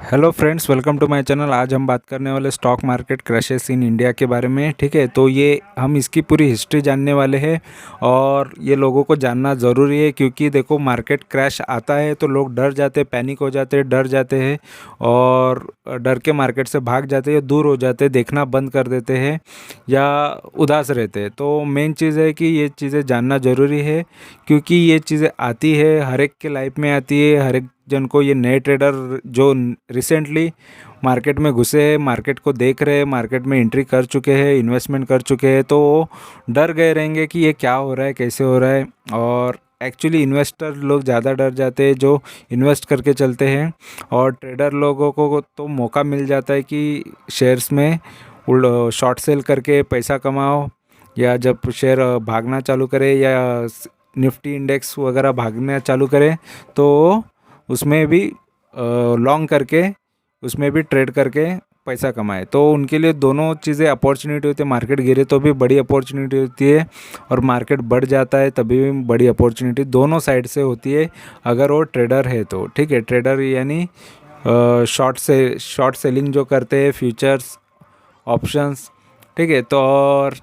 Hello friends, welcome to my channel. आज हम बात करने वाले stock market crashes in India के बारे में। ठीक है, तो ये हम इसकी पूरी हिस्ट्री जानने वाले हैं और ये लोगों को जानना ज़रूरी है क्योंकि देखो, मार्केट क्रैश आता है तो लोग डर जाते हैं, पैनिक हो जाते हैं, डर जाते हैं और डर के मार्केट से भाग जाते हैं, दूर हो जाते हैं, देखना बंद कर देते हैं या उदास रहते हैं। तो मेन चीज़ है कि ये चीज़ें जानना ज़रूरी है क्योंकि ये चीज़ें आती है, हर एक के लाइफ में आती है। हर एक जन को, ये नए ट्रेडर जो रिसेंटली मार्केट में घुसे हैं, मार्केट को देख रहे हैं, मार्केट में एंट्री कर चुके हैं, इन्वेस्टमेंट कर चुके हैं, तो वो डर गए रहेंगे कि ये क्या हो रहा है, कैसे हो रहा है। और एक्चुअली इन्वेस्टर लोग ज़्यादा डर जाते हैं जो इन्वेस्ट करके चलते हैं, और ट्रेडर लोगों को तो मौका मिल जाता है कि शेयर्स में शॉर्ट सेल करके पैसा कमाओ, या जब शेयर भागना चालू करे या निफ्टी इंडेक्स वगैरह भागना चालू करे तो उसमें भी लॉन्ग करके उसमें भी ट्रेड करके पैसा कमाए। तो उनके लिए दोनों चीज़ें अपॉर्चुनिटी होती है। मार्केट गिरे तो भी बड़ी अपॉर्चुनिटी होती है और मार्केट बढ़ जाता है तभी भी बड़ी अपॉर्चुनिटी दोनों साइड से होती है, अगर वो ट्रेडर है तो। ठीक है, ट्रेडर यानी शॉर्ट सेलिंग जो करते हैं, फ्यूचर्स, ऑप्शंस। ठीक है, तो और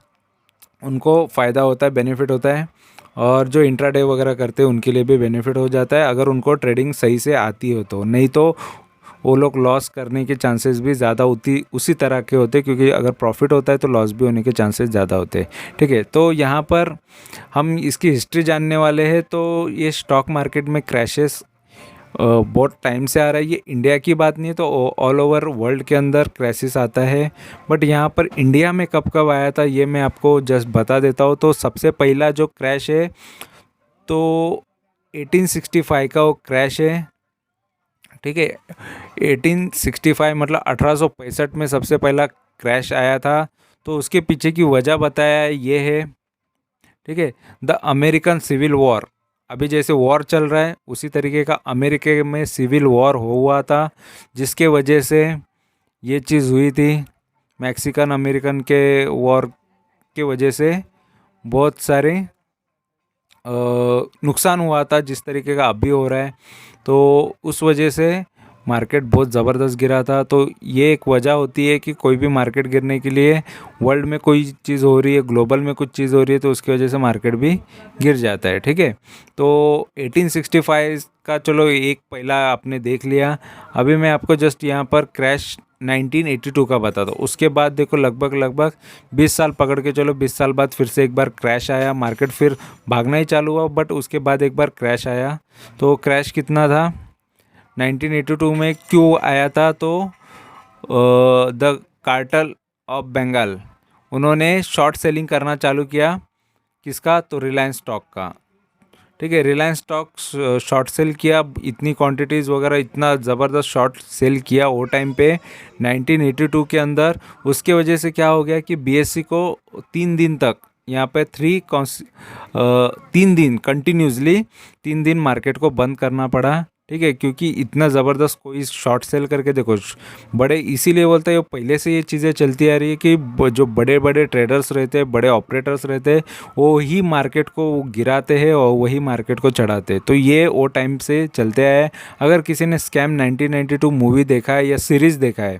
उनको फ़ायदा होता है, बेनिफिट होता है। और जो इंट्राडे वगैरह करते हैं उनके लिए भी बेनिफिट हो जाता है अगर उनको ट्रेडिंग सही से आती हो तो। नहीं तो वो लोग लॉस करने के चांसेस भी ज़्यादा उसी तरह के होते हैं, क्योंकि अगर प्रॉफिट होता है तो लॉस भी होने के चांसेस ज़्यादा होते हैं। ठीक है, तो यहाँ पर हम इसकी हिस्ट्री जानने वाले हैं। तो ये स्टॉक मार्केट में क्रैशेस बहुत टाइम से आ रहा है। ये इंडिया की बात नहीं है, तो ऑल ओवर वर्ल्ड के अंदर क्राइसिस आता है। बट यहाँ पर इंडिया में कब कब आया था ये मैं आपको जस्ट बता देता हूँ। तो सबसे पहला जो क्रैश है तो 1865 का वो क्रैश है। ठीक है, 1865 मतलब 1865 में सबसे पहला क्रैश आया था। तो उसके पीछे की वजह बताया ये है। ठीक है, द अमेरिकन सिविल वॉर। अभी जैसे वॉर चल रहा है उसी तरीके का अमेरिका में सिविल वॉर हुआ था, जिसके वजह से ये चीज़ हुई थी। मैक्सिकन अमेरिकन के वॉर के वजह से बहुत सारे नुकसान हुआ था, जिस तरीके का अभी हो रहा है। तो उस वजह से मार्केट बहुत ज़बरदस्त गिरा था। तो ये एक वजह होती है कि कोई भी मार्केट गिरने के लिए वर्ल्ड में कोई चीज़ हो रही है, ग्लोबल में कुछ चीज़ हो रही है, तो उसकी वजह से मार्केट भी गिर जाता है। ठीक है, तो 1865 का चलो एक पहला आपने देख लिया। अभी मैं आपको जस्ट यहाँ पर क्रैश 1982 का बता दो। उसके बाद देखो लगभग 20 साल पकड़ के चलो, 20 साल बाद फिर से एक बार क्रैश आया, मार्केट फिर भागना ही चालू हुआ, बट उसके बाद एक बार क्रैश आया। तो क्रैश कितना था 1982 में, क्यों आया था? तो द कार्टेल ऑफ बंगाल, उन्होंने शॉर्ट सेलिंग करना चालू किया। किसका? तो रिलायंस स्टॉक का। ठीक है, रिलायंस स्टॉक शॉर्ट सेल किया, इतनी क्वांटिटीज़ वगैरह, इतना ज़बरदस्त शॉर्ट सेल किया वो टाइम पे 1982 के अंदर। उसके वजह से क्या हो गया कि बीएससी को 3 दिन तक यहाँ पे 3 दिन कंटिन्यूसली 3 दिन मार्केट को बंद करना पड़ा। ठीक है, क्योंकि इतना ज़बरदस्त कोई शॉर्ट सेल करके देखो, बड़े इसीलिए बोलते हैं, पहले से ये चीज़ें चलती आ रही है कि जो बड़े बड़े ट्रेडर्स रहते हैं, बड़े ऑपरेटर्स रहते हैं, वो ही मार्केट को गिराते हैं और वही मार्केट को चढ़ाते हैं। तो ये वो टाइम से चलते आया है। अगर किसी ने स्कैम 1992 मूवी देखा है या सीरीज़ देखा है,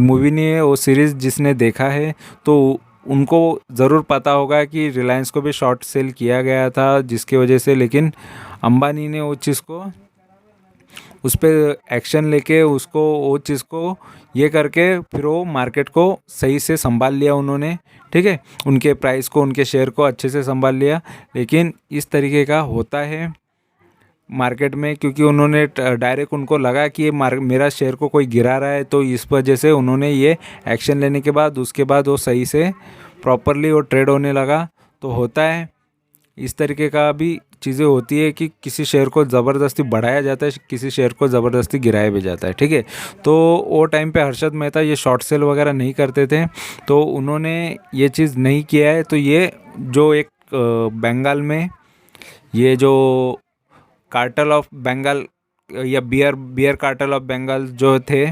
मूवी नहीं है वो सीरीज़, जिसने देखा है तो उनको ज़रूर पता होगा कि रिलायंस को भी शॉर्ट सेल किया गया था, जिसकी वजह से, लेकिन अंबानी ने वो चीज़ को, उस पर एक्शन लेके उसको वो चीज़ को ये करके फिर वो मार्केट को सही से संभाल लिया उन्होंने। ठीक है, उनके प्राइस को, उनके शेयर को अच्छे से संभाल लिया। लेकिन इस तरीके का होता है मार्केट में, क्योंकि उन्होंने डायरेक्ट, उनको लगा कि ये मेरा शेयर को कोई गिरा रहा है, तो इस वजह से उन्होंने ये एक्शन लेने के बाद उसके बाद वो सही से प्रॉपरली वो ट्रेड होने लगा। तो होता है इस तरीके का भी चीज़ें होती है कि किसी शेयर को ज़बरदस्ती बढ़ाया जाता है, किसी शेयर को ज़बरदस्ती गिराया भी जाता है। ठीक है, तो वो टाइम पे हर्षद मेहता ये शॉर्ट सेल वगैरह नहीं करते थे, तो उन्होंने ये चीज़ नहीं किया है। तो ये जो एक बंगाल में ये जो कार्टेल ऑफ बंगाल या बियर कार्टेल ऑफ बंगाल जो थे,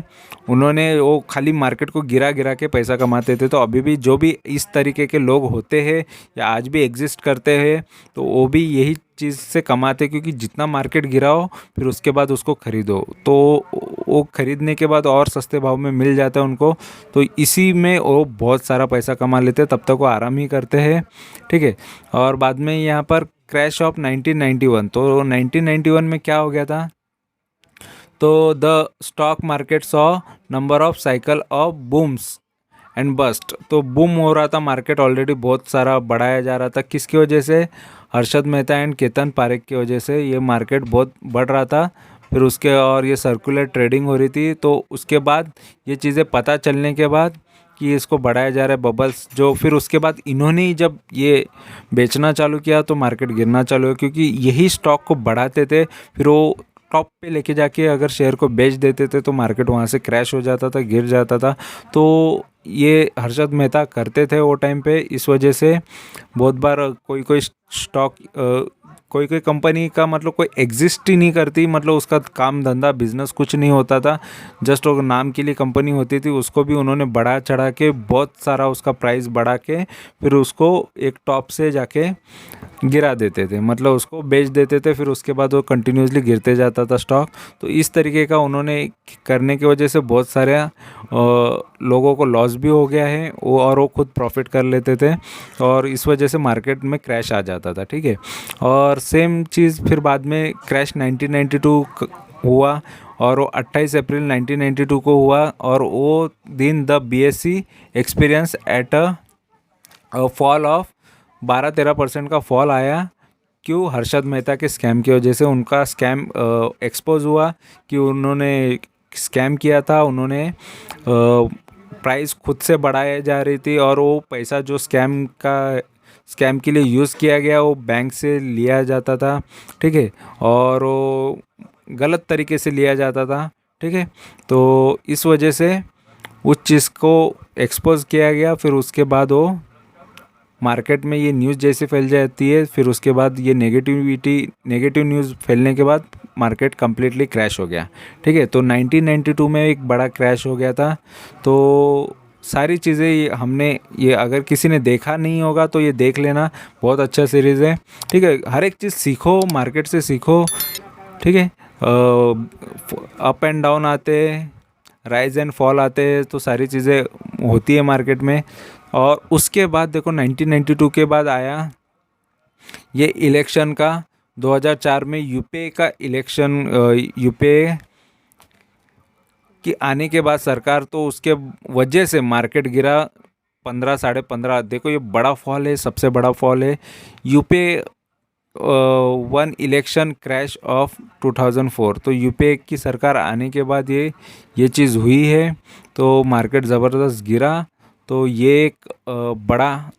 उन्होंने वो खाली मार्केट को गिरा गिरा के पैसा कमाते थे। तो अभी भी जो भी इस तरीके के लोग होते हैं या आज भी एग्जिस्ट करते हैं, तो वो भी यही चीज़ से कमाते, क्योंकि जितना मार्केट गिराओ फिर उसके बाद उसको खरीदो, तो वो खरीदने के बाद और सस्ते भाव में मिल जाता है उनको। तो इसी में वो बहुत सारा पैसा कमा लेते हैं, तब तक वो आराम ही करते हैं, ठीक है। और बाद में यहाँ पर क्रैश ऑफ 1991, तो 1991 में क्या हो गया था, तो the stock market saw number of cycle of बूम्स and bast. तो बूम हो रहा था मार्केट, ऑलरेडी बहुत सारा बढ़ाया जा रहा था, किसकी वजह से, हर्षद मेहता एंड केतन पारेख की वजह से ये मार्केट बहुत बढ़ रहा था। फिर उसके और ये सर्कुलर ट्रेडिंग हो रही थी, तो उसके बाद ये चीज़ें पता चलने के बाद कि इसको बढ़ाया जा रहा है बबल्स जो, फिर उसके बाद इन्होंने ही जब ये बेचना चालू किया तो मार्केट गिरना चालू हुआ, क्योंकि यही स्टॉक को बढ़ाते थे, फिर वो टॉप पे लेके जाके अगर शेयर को बेच देते थे तो मार्केट वहाँ से क्रैश हो जाता था, गिर जाता था। तो ये हर्षद मेहता करते थे वो टाइम पे, इस वजह से बहुत बार कोई कोई स्टॉक कोई कोई कंपनी का मतलब कोई एग्जिस्ट ही नहीं करती, मतलब उसका काम धंधा बिजनेस कुछ नहीं होता था, जस्ट वो नाम के लिए कंपनी होती थी, उसको भी उन्होंने बढ़ा चढ़ा के बहुत सारा उसका प्राइस बढ़ा के फिर उसको एक टॉप से जाके गिरा देते थे, मतलब उसको बेच देते थे, फिर उसके बाद वो कंटिन्यूसली गिरते जाता था स्टॉक। तो इस तरीके का उन्होंने करने की वजह से बहुत सारे लोगों को लॉस भी हो गया है वो, और वो खुद प्रॉफिट कर लेते थे, और इस वजह से मार्केट में क्रैश आ जाता था, ठीक है। और सेम चीज़ फिर बाद में क्रैश 1992 हुआ, और वो 28 अप्रैल 1992 को हुआ, और वो दिन the BSE experience at a fall of 12-13% का फॉल आया। क्यों, हर्षद मेहता के स्कैम की वजह से उनका स्कैम एक्सपोज हुआ कि उन्होंने स्कैम किया था, उन्होंने प्राइस खुद से बढ़ाई जा रही थी, और वो पैसा जो स्कैम के लिए यूज़ किया गया वो बैंक से लिया जाता था, ठीक है, और वो गलत तरीके से लिया जाता था, ठीक है। तो इस वजह से उस चीज़ को एक्सपोज किया गया, फिर उसके बाद वो मार्केट में ये न्यूज़ जैसे फैल जाती है, फिर उसके बाद ये नेगेटिव न्यूज़ फैलने के बाद मार्केट कम्प्लीटली क्रैश हो गया, ठीक है। तो 1992 में एक बड़ा क्रैश हो गया था। तो सारी चीज़ें हमने ये अगर किसी ने देखा नहीं होगा तो ये देख लेना, बहुत अच्छा सीरीज़ है, ठीक है। हर एक चीज़ सीखो, मार्केट से सीखो, ठीक है। अप एंड डाउन आते हैं, राइज एंड फॉल आते हैं, तो सारी चीज़ें होती है मार्केट में। और उसके बाद देखो 1992 के बाद आया ये इलेक्शन का, 2004 में यूपीए का इलेक्शन, यूपीए कि आने के बाद सरकार, तो उसके वजह से मार्केट गिरा 15 15.5। देखो ये बड़ा फॉल है, सबसे बड़ा फॉल है। UPA one election crash of 2004, तो यूपीए की सरकार आने के बाद ये चीज़ हुई है, तो मार्केट ज़बरदस्त गिरा। तो ये एक बड़ा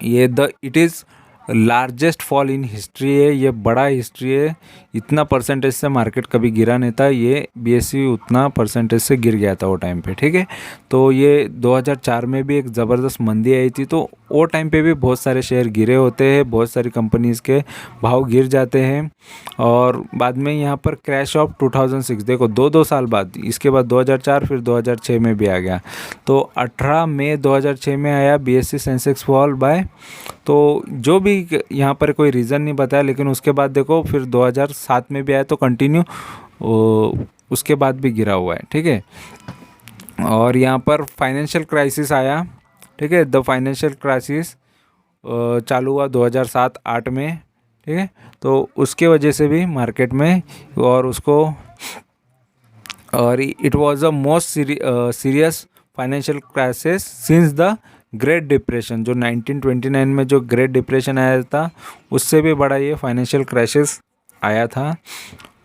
ये it is largest fall in history है, ये बड़ा हिस्ट्री है। इतना परसेंटेज से मार्केट कभी गिरा नहीं था, ये बीएसई उतना परसेंटेज से गिर गया था वो टाइम पे, ठीक है। तो ये 2004 में भी एक ज़बरदस्त मंदी आई थी, तो वो टाइम पे भी बहुत सारे शेयर गिरे होते हैं, बहुत सारी कंपनीज़ के भाव गिर जाते हैं। और बाद में यहाँ पर क्रैश ऑफ 2006, देखो 2 साल बाद, इसके बाद 2004 फिर 2006 में भी आ गया। तो 18 मई 2006 में आया बीएसई सेंसेक्स फॉल बाय, तो जो भी यहाँ पर कोई रीज़न नहीं बताया, लेकिन उसके बाद देखो फिर 2007 में भी आया, तो कंटिन्यू उसके बाद भी गिरा हुआ है, ठीक है। और यहाँ पर फाइनेंशियल क्राइसिस आया, ठीक है। द फाइनेंशियल क्राइसिस चालू हुआ 2007-8 में, ठीक है। तो उसके वजह से भी मार्केट में और it was the most serious financial crisis since the great depression, जो 1929 में जो ग्रेट डिप्रेशन आया था उससे भी बड़ा ये फाइनेंशियल क्राइसिस आया था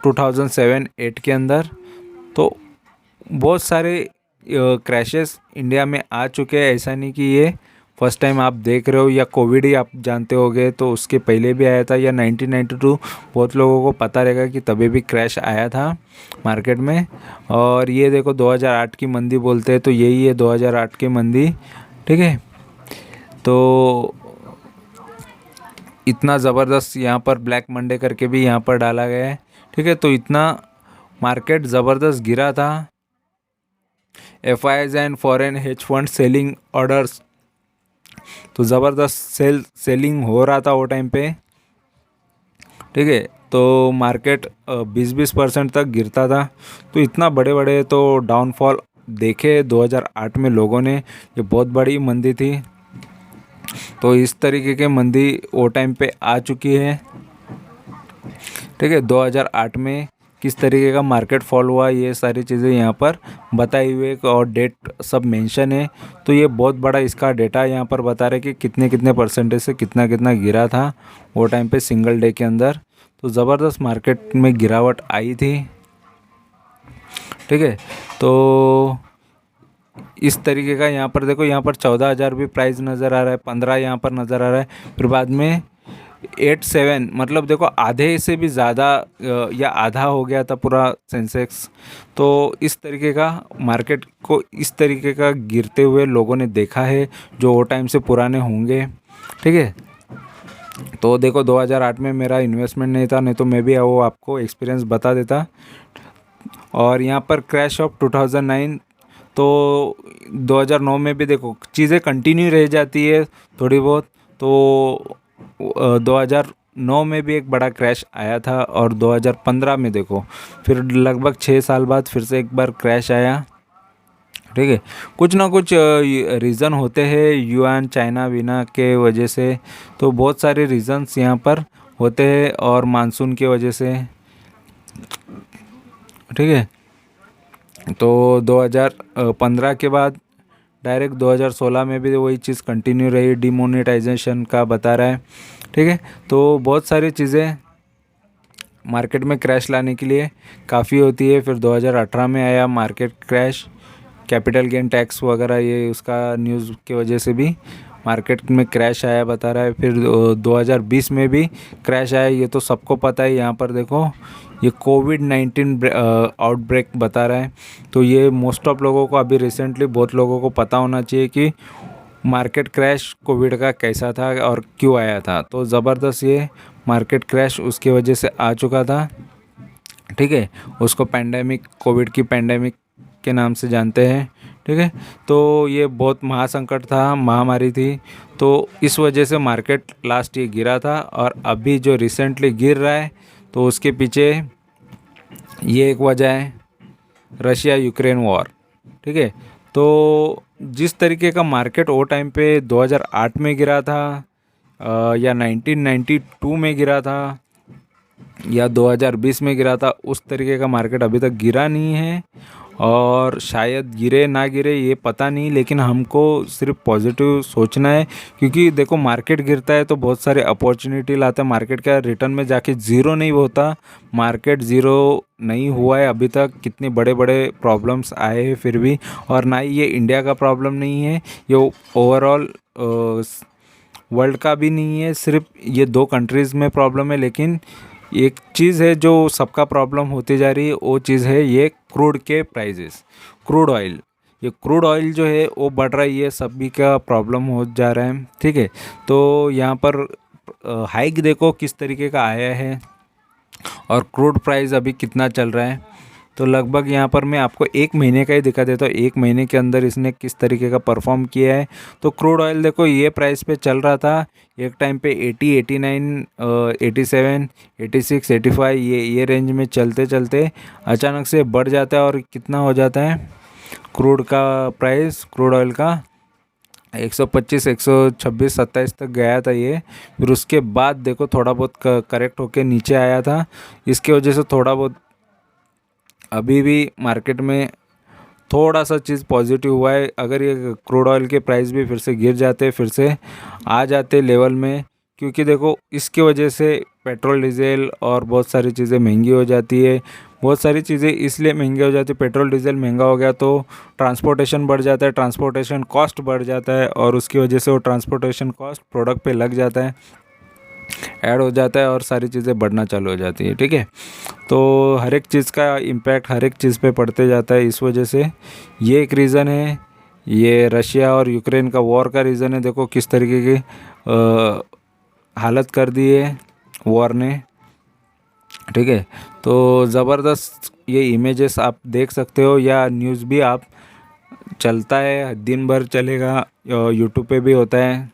2007-8 के अंदर। तो बहुत सारे क्रैशेस इंडिया में आ चुके हैं, ऐसा नहीं कि ये फर्स्ट टाइम आप देख रहे हो, या कोविड ही आप जानते होगे तो उसके पहले भी आया था, या 1992 बहुत लोगों को पता रहेगा कि तभी भी क्रैश आया था मार्केट में। और ये देखो 2008 की मंदी बोलते हैं, तो यही है 2008 की मंदी, ठीक है। तो इतना ज़बरदस्त यहाँ पर ब्लैक मंडे करके भी यहाँ पर डाला गया है, ठीक है। तो इतना मार्केट ज़बरदस्त गिरा था। FIIs and foreign hedge fund selling orders, तो ज़बरदस्त सेलिंग हो रहा था वो टाइम पे, ठीक है। तो मार्केट 20-20% तक गिरता था। तो इतना बड़े बड़े तो डाउनफॉल देखे 2008 में लोगों ने, ये बहुत बड़ी मंदी थी। तो इस तरीके के मंदी वो टाइम पे आ चुकी है, ठीक है। 2008 में किस तरीके का मार्केट फॉल हुआ, ये सारी चीज़ें यहाँ पर बताई हुई है और डेट सब मेंशन है। तो ये बहुत बड़ा इसका डेटा यहाँ पर बता रहे कि कितने कितने परसेंटेज से कितना कितना गिरा था वो टाइम पे सिंगल डे के अंदर। तो ज़बरदस्त मार्केट में गिरावट आई थी, ठीक है। तो इस तरीके का यहाँ पर देखो, यहाँ पर 14,000 भी प्राइस नज़र आ रहा है, 15 यहाँ पर नज़र आ रहा है, फिर बाद में 87, मतलब देखो आधे से भी ज़्यादा या आधा हो गया था पूरा सेंसेक्स। तो इस तरीके का मार्केट को इस तरीके का गिरते हुए लोगों ने देखा है, जो वो टाइम से पुराने होंगे, ठीक है। तो देखो 2008 में मेरा इन्वेस्टमेंट नहीं था, नहीं तो मैं भी वो आपको एक्सपीरियंस बता देता। और यहाँ पर क्रैश ऑफ 2009, तो 2009 में भी देखो चीज़ें कंटिन्यू रह जाती है थोड़ी बहुत। तो 2009 में भी एक बड़ा क्रैश आया था, और 2015 में देखो फिर लगभग 6 साल बाद फिर से एक बार क्रैश आया, ठीक है। कुछ ना कुछ रीज़न होते हैं युआन चाइना विना के वजह से, तो बहुत सारे रीज़न्स यहाँ पर होते हैं, और मानसून की वजह से, ठीक है। तो 2015 के बाद डायरेक्ट 2016 में भी वही चीज़ कंटिन्यू रही, डिमोनेटाइजेशन का बता रहा है, ठीक है। तो बहुत सारी चीज़ें मार्केट में क्रैश लाने के लिए काफ़ी होती है। फिर 2018 में आया market crash, capital gain tax वगैरह, ये उसका न्यूज़ की वजह से भी मार्केट में क्रैश आया बता रहा है। फिर 2020 में भी क्रैश आया, ये तो सबको पता है। यहाँ पर देखो ये कोविड-19 आउटब्रेक बता रहा है। तो ये मोस्ट ऑफ लोगों को अभी रिसेंटली बहुत लोगों को पता होना चाहिए कि मार्केट क्रैश कोविड का कैसा था और क्यों आया था। तो ज़बरदस्त ये मार्केट क्रैश उसकी वजह से आ चुका था, ठीक है। उसको पैंडेमिक, कोविड की पैंडेमिक के नाम से जानते हैं, ठीक है। तो ये बहुत महासंकट था, महामारी थी। तो इस वजह से मार्केट लास्ट ये गिरा था, और अभी जो रिसेंटली गिर रहा है तो उसके पीछे ये एक वजह है, रशिया यूक्रेन वॉर, ठीक है। तो जिस तरीके का मार्केट वो टाइम पे 2008 में गिरा था, या 1992 में गिरा था, या 2020 में गिरा था, उस तरीके का मार्केट अभी तक गिरा नहीं है। और शायद गिरे ना गिरे ये पता नहीं, लेकिन हमको सिर्फ पॉजिटिव सोचना है, क्योंकि देखो मार्केट गिरता है तो बहुत सारे अपॉर्चुनिटी लाता है। मार्केट का रिटर्न में जाके ज़ीरो नहीं होता, मार्केट ज़ीरो नहीं हुआ है अभी तक। कितने बड़े बड़े प्रॉब्लम्स आए हैं फिर भी, और ना ही ये इंडिया का प्रॉब्लम नहीं है, ये ओवरऑल वर्ल्ड का भी नहीं है, सिर्फ ये 2 कंट्रीज़ में प्रॉब्लम है। लेकिन एक चीज़ है जो सबका प्रॉब्लम होती जा रही है, वो चीज़ है ये क्रूड के प्राइजेस, क्रूड ऑयल। ये क्रूड ऑयल जो है वो बढ़ रही है, सभी का प्रॉब्लम हो जा रहा है, ठीक है। तो यहाँ पर हाइक देखो किस तरीके का आया है, और क्रूड प्राइस अभी कितना चल रहा है। तो लगभग यहाँ पर मैं आपको 1 महीने का ही दिखा देता हूँ, 1 महीने के अंदर इसने किस तरीके का परफॉर्म किया है। तो क्रूड ऑयल देखो ये प्राइस पे चल रहा था एक टाइम पे 80, 89, 87, 86, 85, ये रेंज में चलते चलते अचानक से बढ़ जाता है, और कितना हो जाता है क्रूड का प्राइस, क्रूड ऑयल का 125, 126, 27 तक गया था ये। फिर उसके बाद देखो थोड़ा बहुत करेक्ट होके नीचे आया था, इसके वजह से थोड़ा बहुत अभी भी मार्केट में थोड़ा सा चीज़ पॉजिटिव हुआ है। अगर ये क्रूड ऑयल के प्राइस भी फिर से गिर जाते, फिर से आ जाते लेवल में, क्योंकि देखो इसके वजह से पेट्रोल डीजल और बहुत सारी चीज़ें महंगी हो जाती है। बहुत सारी चीज़ें इसलिए महंगी हो जाती है, पेट्रोल डीजल महंगा हो गया तो ट्रांसपोर्टेशन बढ़ जाता है, ट्रांसपोर्टेशन कॉस्ट बढ़ जाता है, और उसकी वजह से वो ट्रांसपोर्टेशन कॉस्ट प्रोडक्ट पे लग जाता है, ऐड हो जाता है, और सारी चीज़ें बढ़ना चालू हो जाती है, ठीक है। तो हर एक चीज़ का इम्पैक्ट हर एक चीज़ पे पड़ते जाता है, इस वजह से ये एक रीज़न है। ये रशिया और यूक्रेन का वॉर का रीज़न है। देखो किस तरीके की हालत कर दी है वॉर ने, ठीक है। तो ज़बरदस्त ये इमेजेस आप देख सकते हो, या न्यूज़ भी आप चलता है दिन भर चलेगा, यूट्यूब पे भी होता है,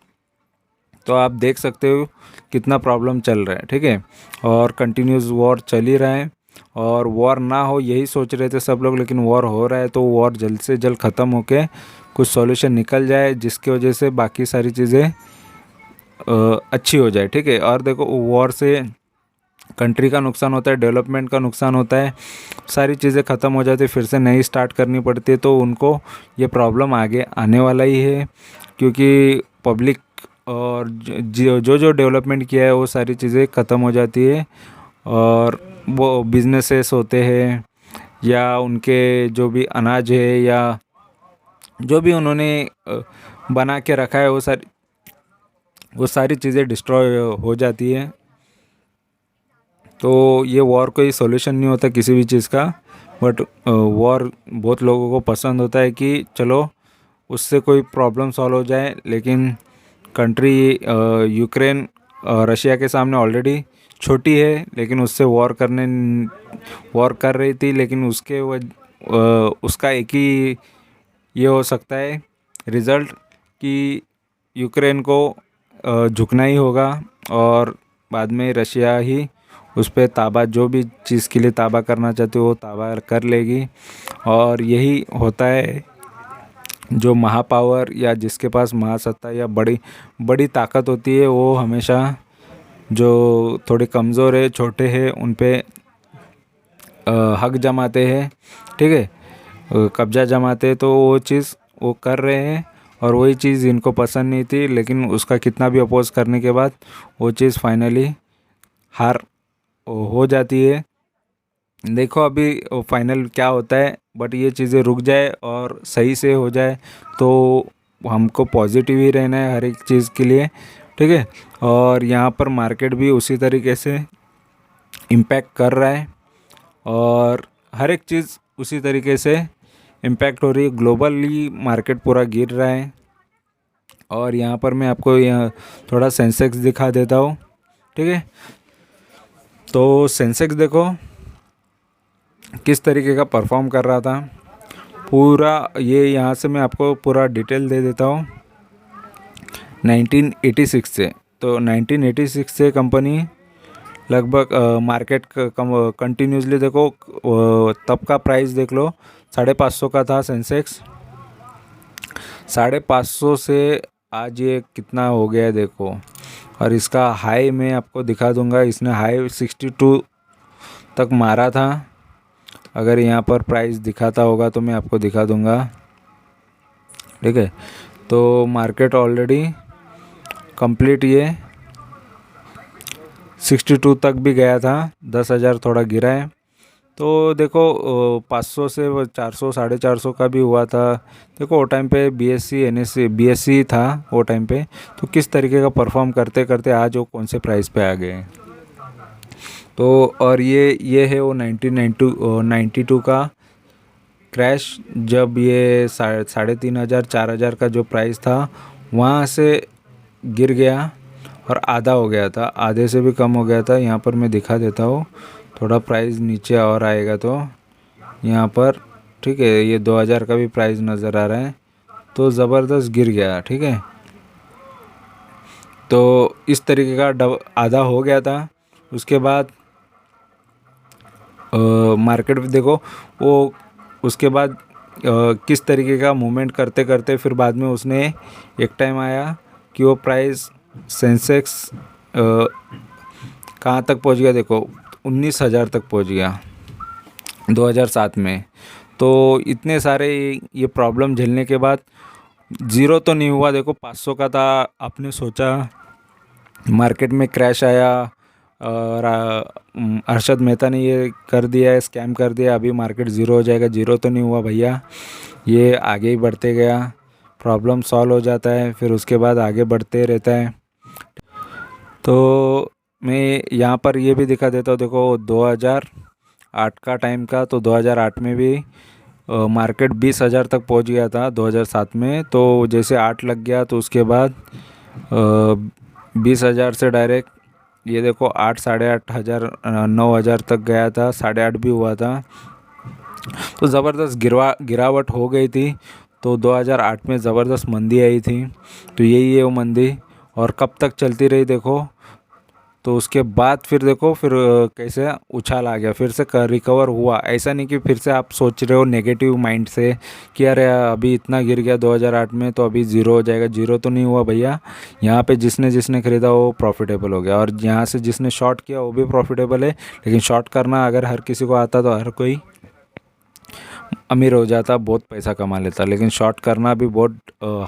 तो आप देख सकते हो कितना प्रॉब्लम चल रहा है। ठीक है, और कंटिन्यूस वॉर चल ही रहा है, और वॉर ना हो यही सोच रहे थे सब लोग, लेकिन वॉर हो रहा है, तो वॉर जल्द से जल्द ख़त्म होके कुछ सॉल्यूशन निकल जाए, जिसकी वजह से बाकी सारी चीज़ें अच्छी हो जाए। ठीक है, और देखो वॉर से कंट्री का नुकसान होता है, डेवलपमेंट का नुकसान होता है, सारी चीज़ें ख़त्म हो जाती है, फिर से नई स्टार्ट करनी पड़ती है, तो उनको ये प्रॉब्लम आगे आने वाला ही है, क्योंकि पब्लिक और जो जो डेवलपमेंट किया है वो सारी चीज़ें ख़त्म हो जाती है, और वो बिजनेसेस होते हैं, या उनके जो भी अनाज है, या जो भी उन्होंने बना के रखा है, वो सारी चीज़ें डिस्ट्रॉय हो जाती है। तो ये वॉर कोई सॉल्यूशन नहीं होता किसी भी चीज़ का, बट वॉर बहुत लोगों को पसंद होता है कि चलो उससे कोई प्रॉब्लम सॉल्व हो जाए, लेकिन कंट्री यूक्रेन रशिया के सामने ऑलरेडी छोटी है, लेकिन उससे वॉर कर रही थी, लेकिन उसका एक ही ये हो सकता है रिज़ल्ट, कि यूक्रेन को झुकना ही होगा, और बाद में रशिया ही उस पर ताबा, जो भी चीज़ के लिए ताबा करना चाहती हो वो ताबा कर लेगी। और यही होता है, जो महापावर या जिसके पास महासत्ता या बड़ी बड़ी ताकत होती है, वो हमेशा जो थोड़े कमज़ोर है, छोटे हैं, उन पे हक जमाते हैं। ठीक है, कब्जा जमाते हैं, तो वो चीज़ वो कर रहे हैं, और वही चीज़ इनको पसंद नहीं थी, लेकिन उसका कितना भी अपोज करने के बाद वो चीज़ फाइनली हार हो जाती है। देखो अभी फाइनल क्या होता है, बट ये चीज़ें रुक जाए और सही से हो जाए, तो हमको पॉजिटिव ही रहना है हर एक चीज़ के लिए। ठीक है, और यहाँ पर मार्केट भी उसी तरीके से इम्पैक्ट कर रहा है, और हर एक चीज़ उसी तरीके से इम्पैक्ट हो रही है, ग्लोबली मार्केट पूरा गिर रहा है। और यहाँ पर मैं आपको यहाँ थोड़ा सेंसेक्स दिखा देता हूँ। ठीक है, तो सेंसेक्स देखो किस तरीके का परफॉर्म कर रहा था पूरा, ये यहाँ से मैं आपको पूरा डिटेल दे देता हूँ 1986 से। तो 1986 से कंपनी लगभग मार्केट कंटिन्यूसली देखो, तब का प्राइस देख लो, 550 का था सेंसेक्स, 550 से आज ये कितना हो गया है देखो। और इसका हाई मैं आपको दिखा दूंगा, इसने हाई 62 तक मारा था। अगर यहाँ पर प्राइस दिखाता होगा तो मैं आपको दिखा दूंगा। ठीक है, तो मार्केट ऑलरेडी कंप्लीट ये 62 तक भी गया था, 10,000 थोड़ा गिरा है। तो देखो 500 से 400 450 का भी हुआ था। देखो वो टाइम पे बीएससी एनएससी बीएससी था वो टाइम पे, तो किस तरीके का परफॉर्म करते करते आज वो कौन से प्राइस पे आ गए। तो और ये है वो 1992 का क्रैश, जब ये 3,500 4,000 का जो प्राइस था वहाँ से गिर गया और आधा हो गया था, आधे से भी कम हो गया था। यहाँ पर मैं दिखा देता हूँ, थोड़ा प्राइस नीचे और आएगा तो यहाँ पर। ठीक है, ये 2,000 का भी प्राइस नज़र आ रहा है, तो ज़बरदस्त गिर गया। ठीक है, तो इस तरीके का आधा हो गया था। उसके बाद मार्केट देखो वो उसके बाद किस तरीके का मूवमेंट करते करते फिर बाद में उसने एक टाइम आया कि वो प्राइस सेंसेक्स कहाँ तक पहुँच गया, देखो 19,000 तक पहुँच गया 2007 में। तो इतने सारे ये प्रॉब्लम झेलने के बाद ज़ीरो तो नहीं हुआ, देखो 500 का था। आपने सोचा मार्केट में क्रैश आया और अरशद मेहता ने ये कर दिया है, स्कैम कर दिया, अभी मार्केट ज़ीरो हो जाएगा। ज़ीरो तो नहीं हुआ भैया, ये आगे ही बढ़ते गया, प्रॉब्लम सॉल्व हो जाता है, फिर उसके बाद आगे बढ़ते रहता है। तो मैं यहाँ पर ये भी दिखा देता हूँ, देखो 2008 का टाइम का, तो 2008 में भी मार्केट 20,000 तक पहुँच गया था 2007 में। तो जैसे 8 लग गया तो उसके बाद 20,000 से डायरेक्ट ये देखो 8 8,500 9,000 तक गया था, 8,500 भी हुआ था। तो ज़बरदस्त गिरावट हो गई थी। तो 2008 में ज़बरदस्त मंदी आई थी। तो यही है वो मंदी। और कब तक चलती रही देखो। तो उसके बाद फिर देखो फिर कैसे उछाल आ गया, फिर से रिकवर हुआ। ऐसा नहीं कि फिर से आप सोच रहे हो नेगेटिव माइंड से कि अरे अभी इतना गिर गया 2008 में तो अभी ज़ीरो हो जाएगा। ज़ीरो तो नहीं हुआ भैया। यहाँ पे जिसने जिसने ख़रीदा वो प्रॉफिटेबल हो गया, और यहाँ से जिसने शॉर्ट किया वो भी प्रॉफिटेबल है। लेकिन शॉर्ट करना अगर हर किसी को आता तो हर कोई अमीर हो जाता, बहुत पैसा कमा लेता। लेकिन शॉर्ट करना भी बहुत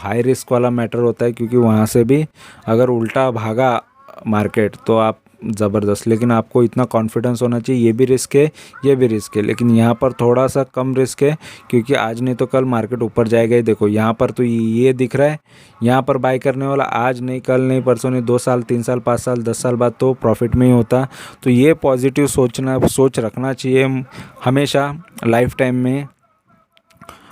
हाई रिस्क वाला मैटर होता है, क्योंकि वहाँ से भी अगर उल्टा भागा मार्केट तो आप ज़बरदस्त। लेकिन आपको इतना कॉन्फिडेंस होना चाहिए, ये भी रिस्क है, ये भी रिस्क है। लेकिन यहाँ पर थोड़ा सा कम रिस्क है, क्योंकि आज नहीं तो कल मार्केट ऊपर जाएगा ही। देखो यहाँ पर तो ये दिख रहा है, यहाँ पर बाय करने वाला आज नहीं, कल नहीं, परसों नहीं, 2 साल 3 साल 5 साल 10 साल बाद तो प्रॉफिट में ही होता। तो ये पॉजिटिव सोच रखना चाहिए हमेशा लाइफ टाइम में।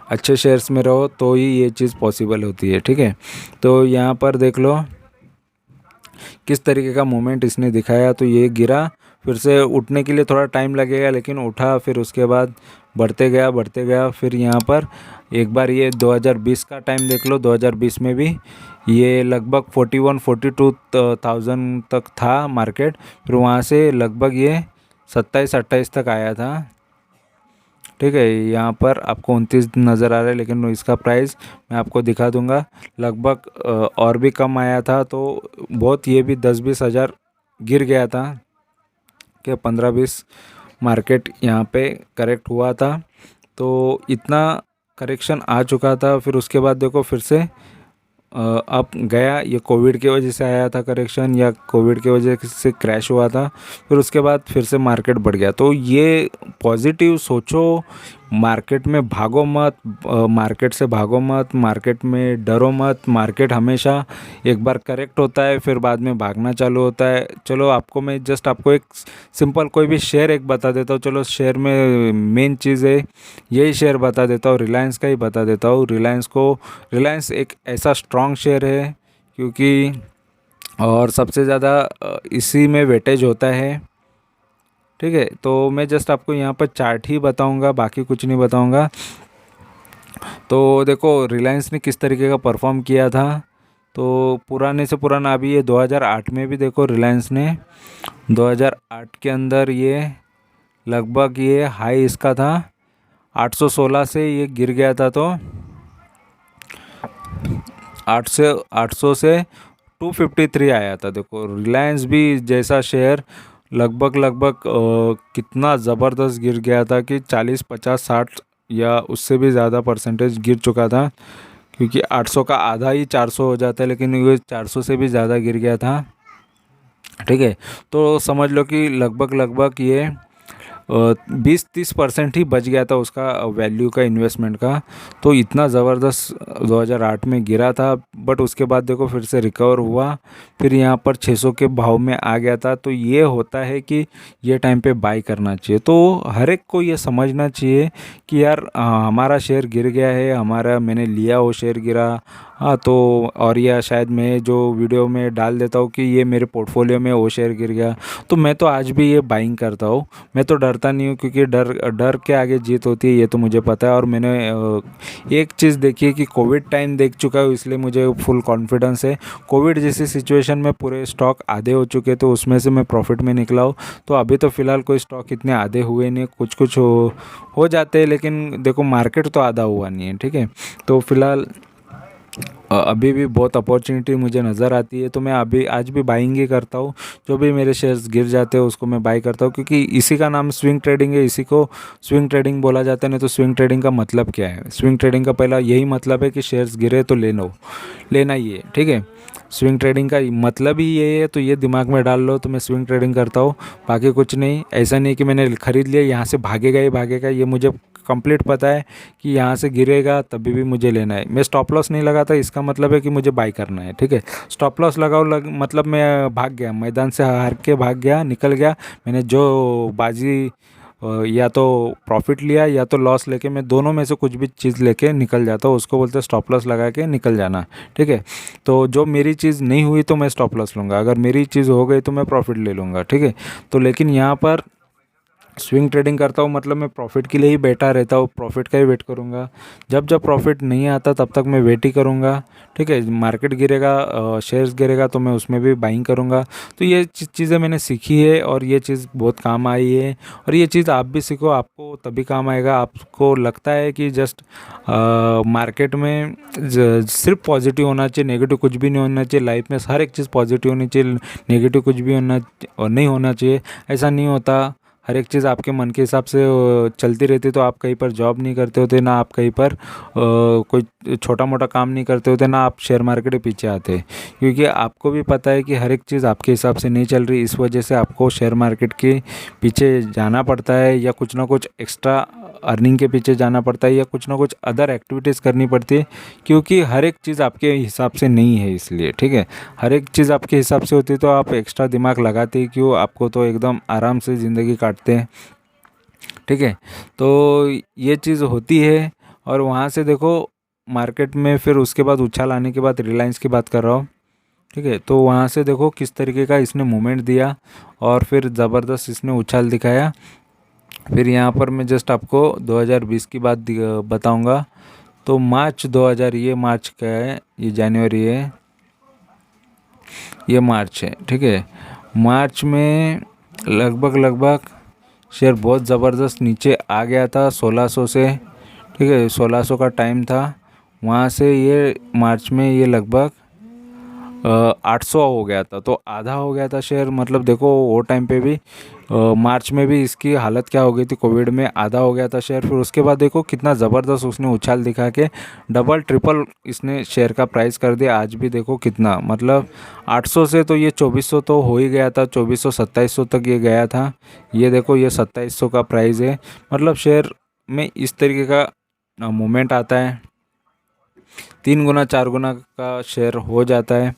अच्छे शेयर्स में रहो तो ही ये चीज़ पॉसिबल होती है, ठीक है। तो यहाँ पर देख लो किस तरीके का मोमेंट इसने दिखाया। तो ये गिरा, फिर से उठने के लिए थोड़ा टाइम लगेगा, लेकिन उठा, फिर उसके बाद बढ़ते गया। फिर यहाँ पर एक बार ये 2020 का टाइम देख लो। 2020 में भी ये लगभग 41-42,000 तक था मार्केट। फिर वहाँ से लगभग ये 27-28 तक आया था, ठीक है। यहाँ पर आपको 29 नज़र आ रहा है, लेकिन इसका प्राइस मैं आपको दिखा दूंगा। लगभग और भी कम आया था। तो बहुत, ये भी 10-20 हज़ार गिर गया था कि 15-20 मार्केट यहाँ पे करेक्ट हुआ था। तो इतना करेक्शन आ चुका था। फिर उसके बाद देखो फिर से अब गया। ये कोविड की वजह से आया था करेक्शन, या कोविड की वजह से क्रैश हुआ था। फिर उसके बाद फिर से मार्केट बढ़ गया। तो ये पॉजिटिव सोचो, मार्केट में भागो मत, मार्केट से भागो मत, मार्केट में डरो मत। मार्केट हमेशा एक बार करेक्ट होता है, फिर बाद में भागना चालू होता है। चलो आपको मैं जस्ट आपको एक सिंपल कोई भी शेयर एक बता देता हूँ। चलो शेयर में मेन चीज़ है, यही शेयर बता देता हूँ, रिलायंस का ही बता देता हूँ। रिलायंस एक ऐसा स्ट्रॉन्ग शेयर है, क्योंकि और सबसे ज़्यादा इसी में वेटेज होता है, ठीक है। तो मैं जस्ट आपको यहाँ पर चार्ट ही बताऊँगा, बाकी कुछ नहीं बताऊँगा। तो देखो रिलायंस ने किस तरीके का परफॉर्म किया था। तो पुराने से पुराना अभी ये 2008 में भी देखो रिलायंस ने 2008 के अंदर ये लगभग ये हाई इसका था 816 से ये गिर गया था। तो 800 से 253 आया था। देखो रिलायंस भी जैसा शेयर लगभग कितना ज़बरदस्त गिर गया था कि 40-50-60 या उससे भी ज़्यादा परसेंटेज गिर चुका था, क्योंकि 800 का आधा ही 400 हो जाता है, लेकिन ये 400 से भी ज़्यादा गिर गया था, ठीक है। तो समझ लो कि लगभग ये 20-30% ही बच गया था उसका वैल्यू का, इन्वेस्टमेंट का। तो इतना ज़बरदस्त 2008 में गिरा था, बट उसके बाद देखो फिर से रिकवर हुआ, फिर यहाँ पर 600 के भाव में आ गया था। तो ये होता है कि ये टाइम पे बाई करना चाहिए। तो हर एक को ये समझना चाहिए कि यार हमारा शेयर गिर गया है, हमारा मैंने लिया वो शेयर गिरा, हाँ तो, और या शायद मैं जो वीडियो में डाल देता हूँ कि ये मेरे पोर्टफोलियो में वो शेयर गिर गया, तो मैं तो आज भी ये बाइंग करता हूँ। मैं तो डरता नहीं हूँ, क्योंकि डर के आगे जीत होती है, ये तो मुझे पता है। और मैंने एक चीज़ देखी है कि कोविड टाइम देख चुका हूँ, इसलिए मुझे फुल कॉन्फिडेंस है। कोविड जैसी सिचुएशन में पूरे स्टॉक आधे हो चुके थे, उसमें से मैं प्रॉफिट में निकला हूँ। तो अभी तो फ़िलहाल कोई स्टॉक इतने आधे हुए नहीं, कुछ हो जाते हैं, लेकिन देखो मार्केट तो आधा हुआ नहीं है, ठीक है। तो फिलहाल अभी भी बहुत अपॉर्चुनिटी मुझे नज़र आती है। तो मैं अभी आज भी बाइंग ही करता हूँ। जो भी मेरे शेयर्स गिर जाते हैं उसको मैं बाई करता हूँ, क्योंकि इसी का नाम स्विंग ट्रेडिंग है, इसी को स्विंग ट्रेडिंग बोला जाता है। नहीं तो स्विंग ट्रेडिंग का मतलब क्या है? स्विंग ट्रेडिंग का पहला यही मतलब है कि शेयर्स गिरे तो लेना ही है, ठीक है। स्विंग ट्रेडिंग का मतलब ही ये है, तो ये दिमाग में डाल लो। तो मैं स्विंग ट्रेडिंग करता हूँ, बाकी कुछ नहीं। ऐसा नहीं कि मैंने खरीद लिया यहाँ से भागेगा ही भागेगा, ये मुझे कंप्लीट पता है कि यहाँ से गिरेगा तभी भी मुझे लेना है। मैं स्टॉप लॉस नहीं लगाता, इसका मतलब है कि मुझे बाई करना है, ठीक है। स्टॉप लॉस लगाओ मतलब मैं भाग गया, मैदान से हार के भाग गया, निकल गया। मैंने जो बाजी या तो प्रॉफिट लिया या तो लॉस लेके, मैं दोनों में से कुछ भी चीज़ लेके निकल जाता हूँ। उसको बोलते हैं स्टॉप लॉस लगा के निकल जाना, ठीक है। तो जो मेरी चीज़ नहीं हुई तो मैं स्टॉप लॉस लूँगा, अगर मेरी चीज़ हो गई तो मैं प्रॉफिट ले लूँगा, ठीक है। तो लेकिन यहाँ पर स्विंग ट्रेडिंग करता हूँ मतलब मैं प्रॉफिट के लिए ही बैठा रहता हूँ, प्रॉफिट का ही वेट करूँगा। जब जब प्रॉफिट नहीं आता तब तक मैं वेट ही करूँगा, ठीक है। मार्केट गिरेगा, शेयर्स गिरेगा तो मैं उसमें भी बाइंग करूँगा। तो ये चीज़ें मैंने सीखी है और ये चीज़ बहुत काम आई है। और ये चीज़ आप भी सीखो, आपको तभी काम आएगा। आपको लगता है कि जस्ट मार्केट में सिर्फ पॉजिटिव होना चाहिए, नेगेटिव कुछ भी नहीं होना चाहिए। लाइफ में हर एक चीज़ पॉजिटिव होनी चाहिए, नेगेटिव कुछ भी होना और नहीं होना चाहिए, ऐसा नहीं होता। हर एक चीज़ आपके मन के हिसाब से चलती रहती, तो आप कहीं पर जॉब नहीं करते होते, ना आप कहीं पर कोई छोटा मोटा काम नहीं करते होते, ना आप शेयर मार्केट के पीछे आते। क्योंकि आपको भी पता है कि हर एक चीज़ आपके हिसाब से नहीं चल रही, इस वजह से आपको शेयर मार्केट के पीछे जाना पड़ता है, या कुछ ना कुछ एक्स्ट्रा अर्निंग के पीछे जाना पड़ता है, या कुछ ना कुछ अदर एक्टिविटीज़ करनी पड़ती है। क्योंकि हर एक चीज़ आपके हिसाब से नहीं है, इसलिए, ठीक है। हर एक चीज़ आपके हिसाब से होती है तो आप एक्स्ट्रा दिमाग लगाते ही क्यों, आपको तो एकदम आराम से ज़िंदगी काटते हैं, ठीक है। तो ये चीज़ होती है। और वहाँ से देखो मार्केट में फिर उसके बाद उछाल आने के बाद रिलायंस की बात कर रहा हूँ, ठीक है। तो वहाँ से देखो किस तरीके का इसने मूवमेंट दिया और फिर ज़बरदस्त इसने उछाल दिखाया। फिर यहाँ पर मैं जस्ट आपको 2020 की बात बताऊँगा। तो मार्च 2000, ये मार्च का है, ये जनवरी है, ये मार्च है, ठीक है। मार्च में लगभग शेयर बहुत ज़बरदस्त नीचे आ गया था 1600 से, ठीक है। 1600 का टाइम था, वहाँ से ये मार्च में ये लगभग 800 हो गया था, तो आधा हो गया था शेयर। मतलब देखो वो टाइम पे भी मार्च में भी इसकी हालत क्या हो गई थी, कोविड में आधा हो गया था शेयर। फिर उसके बाद देखो कितना ज़बरदस्त उसने उछाल दिखा के डबल ट्रिपल इसने शेयर का प्राइस कर दिया। आज भी देखो कितना, मतलब 800 से तो ये 2400 तो हो ही गया था, 2400 2700 तक ये गया था। ये देखो ये 2700 का प्राइस है। मतलब शेयर में इस तरीके का मूवमेंट आता है, 3 गुना 4 गुना का शेयर हो जाता है।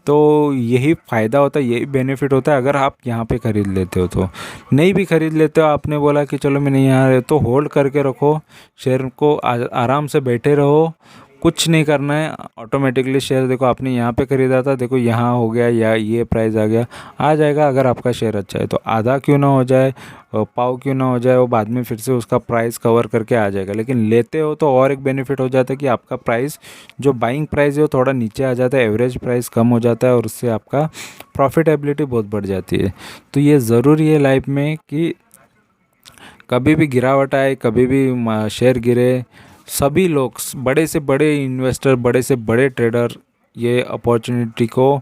तो यही फ़ायदा होता है, यही बेनिफिट होता है अगर आप यहाँ पे ख़रीद लेते हो। तो नहीं भी ख़रीद लेते हो, आपने बोला कि चलो मैं नहीं यहाँ, तो होल्ड करके रखो शेयर को, आराम से बैठे रहो, कुछ नहीं करना है। ऑटोमेटिकली शेयर देखो आपने यहाँ पे ख़रीदा था, देखो यहाँ हो गया या ये प्राइस आ जाएगा। अगर आपका शेयर अच्छा है तो आधा क्यों ना हो जाए, पाव क्यों ना हो जाए, वो बाद में फिर से उसका प्राइस कवर करके आ जाएगा। लेकिन लेते हो तो और एक बेनिफिट हो जाता है कि आपका प्राइस, जो बाइंग प्राइस है वो थोड़ा नीचे आ जाता है, एवरेज प्राइस कम हो जाता है और उससे आपका प्रॉफिटेबिलिटी बहुत बढ़ जाती है। तो ये ज़रूरी है लाइफ में कि कभी भी गिरावट आए, कभी भी शेयर गिरे, सभी लोग, बड़े से बड़े इन्वेस्टर, बड़े से बड़े ट्रेडर ये अपॉर्चुनिटी को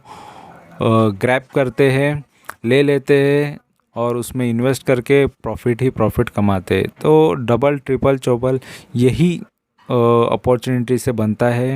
ग्रैब करते हैं, ले लेते हैं और उसमें इन्वेस्ट करके प्रॉफिट ही प्रॉफिट कमाते हैं। तो डबल ट्रिपल चौबल यही अपॉर्चुनिटी से बनता है।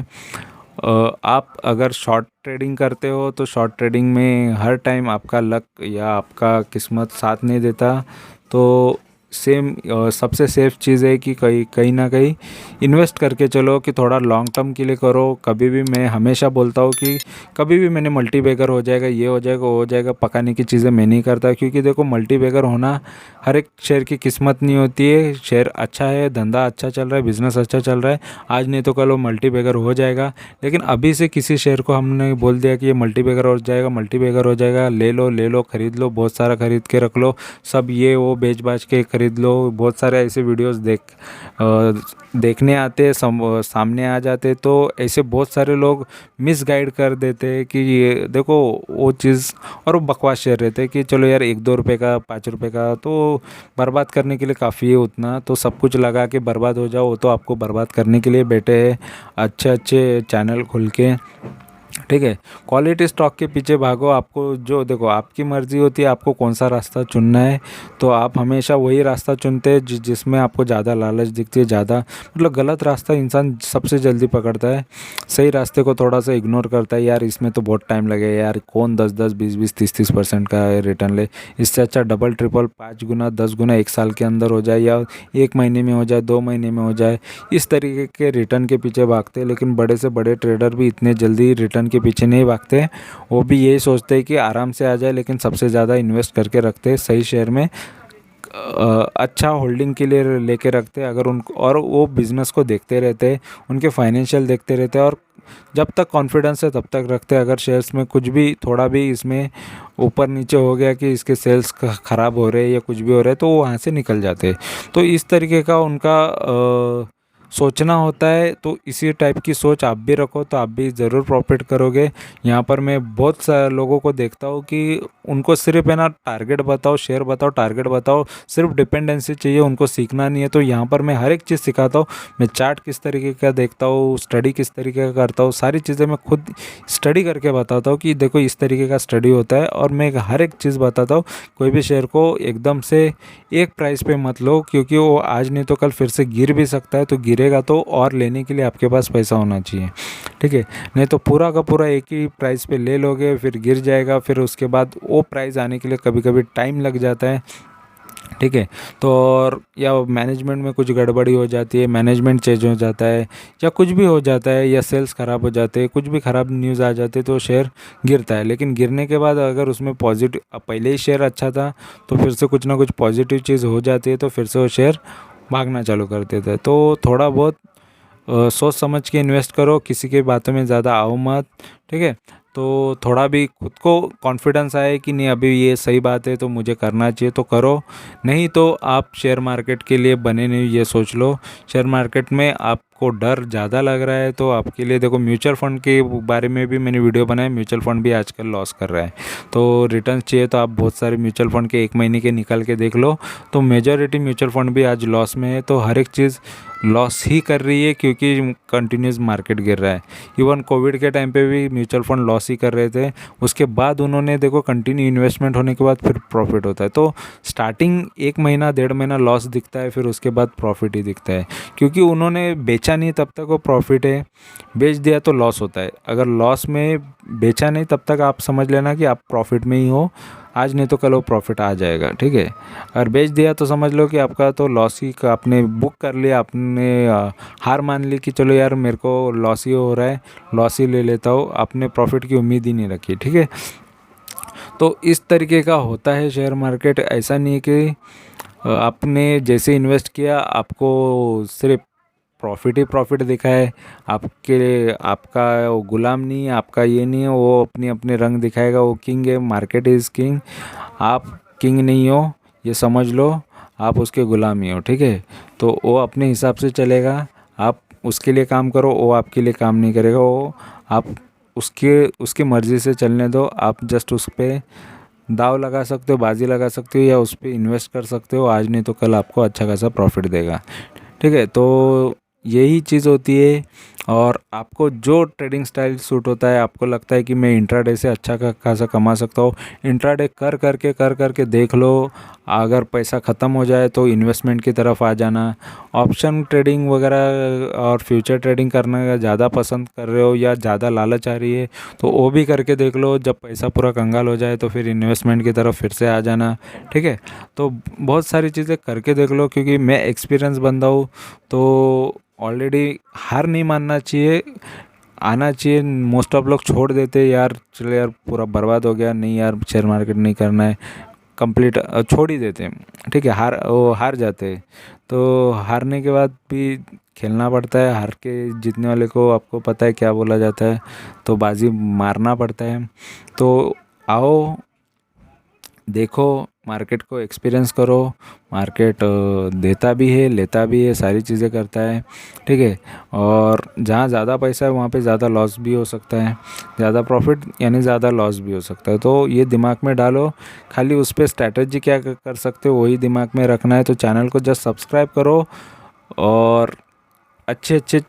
आप अगर शॉर्ट ट्रेडिंग करते हो तो शॉर्ट ट्रेडिंग में हर टाइम आपका लक या आपका किस्मत साथ नहीं देता। तो सबसे सेफ़ चीज़ है कि कहीं ना कहीं इन्वेस्ट करके चलो, कि थोड़ा लॉन्ग टर्म के लिए करो। कभी भी मैं हमेशा बोलता हूँ कि कभी भी मैंने मल्टीबैगर हो जाएगा, ये हो जाएगा, वो हो जाएगा, पकाने की चीज़ें मैं नहीं करता। क्योंकि देखो मल्टीबैगर होना हर एक शेयर की किस्मत नहीं होती है। शेयर अच्छा है, धंधा अच्छा चल रहा है, बिज़नेस अच्छा चल रहा है, आज नहीं तो कल वो मल्टीबैगर हो जाएगा। लेकिन अभी से किसी शेयर को हमने बोल दिया कि ये मल्टीबैगर हो जाएगा, मल्टीबैगर हो जाएगा, ले लो, खरीद लो, बहुत सारा खरीद के रख लो, सब ये वो बेच बाच के खरीद लो। बहुत सारे ऐसे वीडियोस देखने आते हैं, सामने आ जाते। तो ऐसे बहुत सारे लोग मिसगाइड कर देते हैं कि ये देखो वो चीज़, और वो बकवास शेयर रहते हैं कि चलो यार 1-2 रुपये का, 5 रुपये का, तो बर्बाद करने के लिए काफ़ी है उतना। तो सब कुछ लगा के बर्बाद हो जाओ, वो तो आपको बर्बाद करने के लिए बैठे हैं अच्छे अच्छे चैनल खुल के, ठीक है। क्वालिटी स्टॉक के पीछे भागो। आपको जो देखो आपकी मर्ज़ी होती है आपको कौन सा रास्ता चुनना है, तो आप हमेशा वही रास्ता चुनते हैं जिसमें आपको ज़्यादा लालच दिखती है, ज़्यादा मतलब गलत रास्ता इंसान सबसे जल्दी पकड़ता है, सही रास्ते को थोड़ा सा इग्नोर करता है। यार इसमें तो बहुत टाइम लगेगा, यार कौन 10-10, 20-20, 30-30% का रिटर्न ले, इससे अच्छा डबल ट्रिपल 5 गुना 10 गुना 1 साल के अंदर हो जाए, या 1 महीने में हो जाए, 2 महीने में हो जाए, इस तरीके के रिटर्न के पीछे भागते हैं। लेकिन बड़े से बड़े ट्रेडर भी इतने जल्दी रिटर्न के पीछे नहीं भागते, वो भी यही सोचते हैं कि आराम से आ जाए, लेकिन सबसे ज़्यादा इन्वेस्ट करके रखते हैं सही शेयर में, अच्छा होल्डिंग के लिए लेके रखते हैं अगर उनको, और वो बिज़नेस को देखते रहते हैं, उनके फाइनेंशियल देखते रहते हैं, और जब तक कॉन्फिडेंस है तब तक रखते हैं। अगर शेयर्स में कुछ भी थोड़ा भी इसमें ऊपर नीचे हो गया कि इसके सेल्स ख़राब हो रहे हैं या कुछ भी हो रहा है तो वो वहाँ से निकल जाते हैं। तो इस तरीके का उनका सोचना होता है। तो इसी टाइप की सोच आप भी रखो तो आप भी ज़रूर प्रॉफिट करोगे। यहाँ पर मैं बहुत सारे लोगों को देखता हूँ कि उनको सिर्फ है ना टारगेट बताओ, शेयर बताओ, टारगेट बताओ, सिर्फ डिपेंडेंसी चाहिए, उनको सीखना नहीं है। तो यहाँ पर मैं हर एक चीज़ सिखाता हूँ। मैं चार्ट किस तरीके का देखता हूँ, स्टडी किस तरीके का करता हूँ, सारी चीज़ें मैं खुद स्टडी करके बताता हूँ कि देखो इस तरीके का स्टडी होता है। और मैं हर एक चीज़ बताता हूँ। कोई भी शेयर को एकदम से एक प्राइस पे मत लो, क्योंकि वो आज नहीं तो कल फिर से गिर भी सकता है। तो गिरेगा तो और लेने के लिए आपके पास पैसा होना चाहिए, ठीक है। नहीं तो पूरा का पूरा एक ही प्राइस पे ले लोगे, फिर गिर जाएगा, फिर उसके बाद वो प्राइस आने के लिए कभी कभी टाइम लग जाता है, ठीक है। तो और या मैनेजमेंट में कुछ गड़बड़ी हो जाती है, मैनेजमेंट चेंज हो जाता है, या कुछ भी हो जाता है, या सेल्स ख़राब हो जाते हैं, कुछ भी ख़राब न्यूज़ आ जाती है तो शेयर गिरता है। लेकिन गिरने के बाद अगर उसमें पॉजिटिव, पहले ही शेयर अच्छा था तो फिर से कुछ ना कुछ पॉजिटिव चीज़ हो जाती है तो फिर से वो शेयर भागना चालू कर देता है। तो थोड़ा बहुत सोच समझ के इन्वेस्ट करो, किसी के बातों में ज़्यादा आओ मत, ठीक है। तो थोड़ा भी खुद को कॉन्फिडेंस आए कि नहीं अभी ये सही बात है तो मुझे करना चाहिए तो करो, नहीं तो आप शेयर मार्केट के लिए बने नहीं, ये सोच लो। शेयर मार्केट में आपको डर ज़्यादा लग रहा है तो आपके लिए देखो, म्यूचुअल फ़ंड के बारे में भी मैंने वीडियो बनाया। म्यूचुअल फ़ंड भी आजकल लॉस कर रहा है, तो रिटर्न चाहिए तो आप बहुत सारे म्यूचुअल फ़ंड के 1 महीने के निकाल के देख लो। तो मेजॉरिटी म्यूचुअल फ़ंड भी आज लॉस में है। तो हर एक चीज़ लॉस ही कर रही है क्योंकि कंटिन्यूस मार्केट गिर रहा है। इवन कोविड के टाइम पे भी म्यूचुअल फंड लॉस ही कर रहे थे, उसके बाद उन्होंने देखो कंटिन्यू इन्वेस्टमेंट होने के बाद फिर प्रॉफिट होता है। तो स्टार्टिंग 1 महीना 1.5 महीना लॉस दिखता है, फिर उसके बाद प्रॉफिट ही दिखता है, क्योंकि उन्होंने बेचा नहीं तब तक वो प्रॉफिट है, बेच दिया तो लॉस होता है। अगर लॉस में बेचा नहीं तब तक आप समझ लेना कि आप प्रॉफिट में ही हो, आज नहीं तो कल वो प्रॉफिट आ जाएगा, ठीक है। अगर बेच दिया तो समझ लो कि आपका तो लॉस ही का आपने बुक कर लिया, आपने हार मान ली कि चलो यार मेरे को लॉस ही हो रहा है, लॉस ही ले लेता हूँ, आपने प्रॉफिट की उम्मीद ही नहीं रखी, ठीक है। तो इस तरीके का होता है शेयर मार्केट। ऐसा नहीं है कि आपने जैसे इन्वेस्ट किया आपको सिर्फ प्रॉफिट ही प्रॉफिट दिखा है, आपके आपका वो गुलाम नहीं है, आपका ये नहीं है, वो अपनी अपने रंग दिखाएगा। वो किंग है, मार्केट इज़ किंग, आप किंग नहीं हो, ये समझ लो, आप उसके गुलाम ही हो, ठीक है। तो वो अपने हिसाब से चलेगा, आप उसके लिए काम करो, वो आपके लिए काम नहीं करेगा। वो आप उसकी मर्ज़ी से चलने दो। आप जस्ट उस पर दाव लगा सकते हो, बाजी लगा सकते हो, या उस पर इन्वेस्ट कर सकते हो। आज नहीं तो कल आपको अच्छा खासा प्रॉफिट देगा, ठीक है। तो यही चीज़ होती है। और आपको जो ट्रेडिंग स्टाइल सूट होता है, आपको लगता है कि मैं इंट्राडे से अच्छा खासा कमा सकता हूँ, इंट्राडे कर करके देख लो। अगर पैसा ख़त्म हो जाए तो इन्वेस्टमेंट की तरफ आ जाना। ऑप्शन ट्रेडिंग वगैरह और फ्यूचर ट्रेडिंग करना ज़्यादा पसंद कर रहे हो या ज़्यादा लालच आ रही है तो वो भी करके देख लो। जब पैसा पूरा कंगाल हो जाए तो फिर इन्वेस्टमेंट की तरफ फिर से आ जाना, ठीक है। तो बहुत सारी चीज़ें करके देख लो, क्योंकि मैं एक्सपीरियंस बंदा हूँ। तो ऑलरेडी हार नहीं मानना चाहिए, आना चाहिए। मोस्ट ऑफ लोग छोड़ देते हैं, यार चलो यार पूरा बर्बाद हो गया, नहीं यार शेयर मार्केट नहीं करना है, कंप्लीट छोड़ ही देते हैं, ठीक है। वो हार जाते हैं। तो हारने के बाद भी खेलना पड़ता है। हार के जीतने वाले को आपको पता है क्या बोला जाता है, तो बाजी मारना पड़ता है। तो आओ देखो, मार्केट को एक्सपीरियंस करो। मार्केट देता भी है, लेता भी है, सारी चीज़ें करता है, ठीक है। और जहाँ ज़्यादा पैसा है वहाँ पे ज़्यादा लॉस भी हो सकता है, ज़्यादा प्रॉफिट यानी ज़्यादा लॉस भी हो सकता है। तो ये दिमाग में डालो। खाली उस पर स्ट्रैटेजी क्या कर सकते हो वही दिमाग में रखना है। तो चैनल को जस्ट सब्सक्राइब करो और अच्छे अच्छे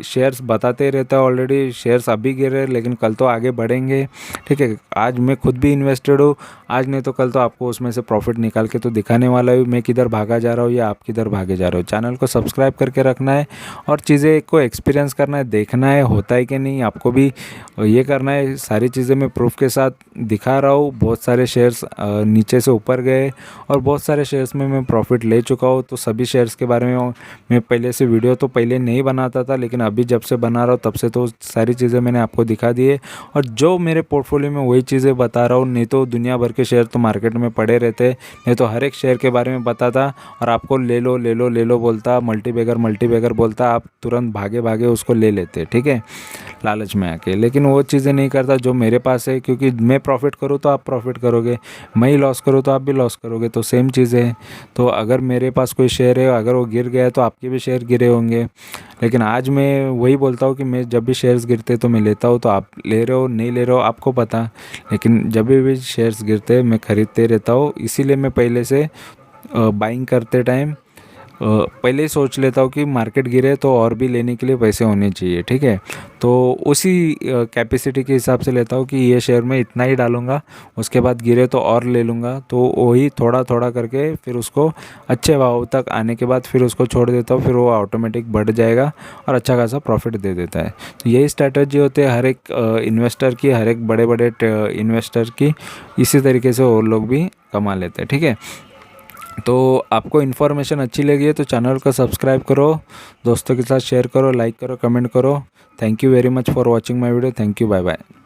शेयर्स बताते रहता है। ऑलरेडी शेयर्स अभी गिर रहे हैं लेकिन कल तो आगे बढ़ेंगे, ठीक है। आज मैं खुद भी इन्वेस्टेड हूँ, आज नहीं तो कल तो आपको उसमें से प्रॉफिट निकाल के तो दिखाने वाला हूँ मैं किधर भागा जा रहा हूँ या आप किधर भागे जा रहे हो। चैनल को सब्सक्राइब करके रखना है और चीज़ें को एक्सपीरियंस करना है, देखना है होता है कि नहीं। आपको भी ये करना है। सारी चीज़ें मैं प्रूफ के साथ दिखा रहा हूँ। बहुत सारे शेयर्स नीचे से ऊपर गए और बहुत सारे शेयर्स में मैं प्रॉफिट ले चुका हूँ। तो सभी शेयर्स के बारे में मैं पहले से वीडियो तो पहले पहले नहीं बनाता था, लेकिन अभी जब से बना रहा हूँ तब से तो सारी चीज़ें मैंने आपको दिखा दी है। और जो मेरे पोर्टफोलियो में वही चीज़ें बता रहा हूँ, नहीं तो दुनिया भर के शेयर तो मार्केट में पड़े रहते, नहीं तो हर एक शेयर के बारे में बताता और आपको ले लो ले लो ले लो बोलता, मल्टीबैगर बोलता, आप तुरंत भागे भागे उसको ले लेते, ठीक है, लालच में आके। लेकिन वो चीज़ें नहीं करता जो मेरे पास है, क्योंकि मैं प्रॉफिट करूँ तो आप प्रॉफिट करोगे, मैं ही लॉस करूँ तो आप भी लॉस करोगे, तो सेम चीज़ है। तो अगर मेरे पास कोई शेयर है, अगर वो गिर गया तो आपके भी शेयर गिरे होंगे। लेकिन आज मैं वही बोलता हूँ कि मैं जब भी शेयर्स गिरते तो मैं लेता हूँ, तो आप ले रहे हो नहीं ले रहे हो आपको पता, लेकिन जब भी शेयर्स गिरते मैं ख़रीदते रहता हूँ। इसीलिए मैं पहले से बाइंग करते टाइम पहले ही सोच लेता हूँ कि मार्केट गिरे तो और भी लेने के लिए पैसे होने चाहिए, ठीक है। तो उसी कैपेसिटी के हिसाब से लेता हूँ कि ये शेयर में इतना ही डालूंगा, उसके बाद गिरे तो और ले लूँगा, तो वही थोड़ा थोड़ा करके फिर उसको अच्छे भाव तक आने के बाद फिर उसको छोड़ देता हूँ, फिर वो ऑटोमेटिक बढ़ जाएगा और अच्छा खासा प्रॉफिट दे देता है। तो यही स्ट्रैटेजी होती है हर एक इन्वेस्टर की, हर एक बड़े बड़े इन्वेस्टर की। इसी तरीके से और लोग भी कमा लेते हैं, ठीक है। तो आपको इन्फॉर्मेशन अच्छी लगी है तो चैनल को सब्सक्राइब करो, दोस्तों के साथ शेयर करो, लाइक करो, कमेंट करो। Thank you very much for watching my video. Thank you, bye bye.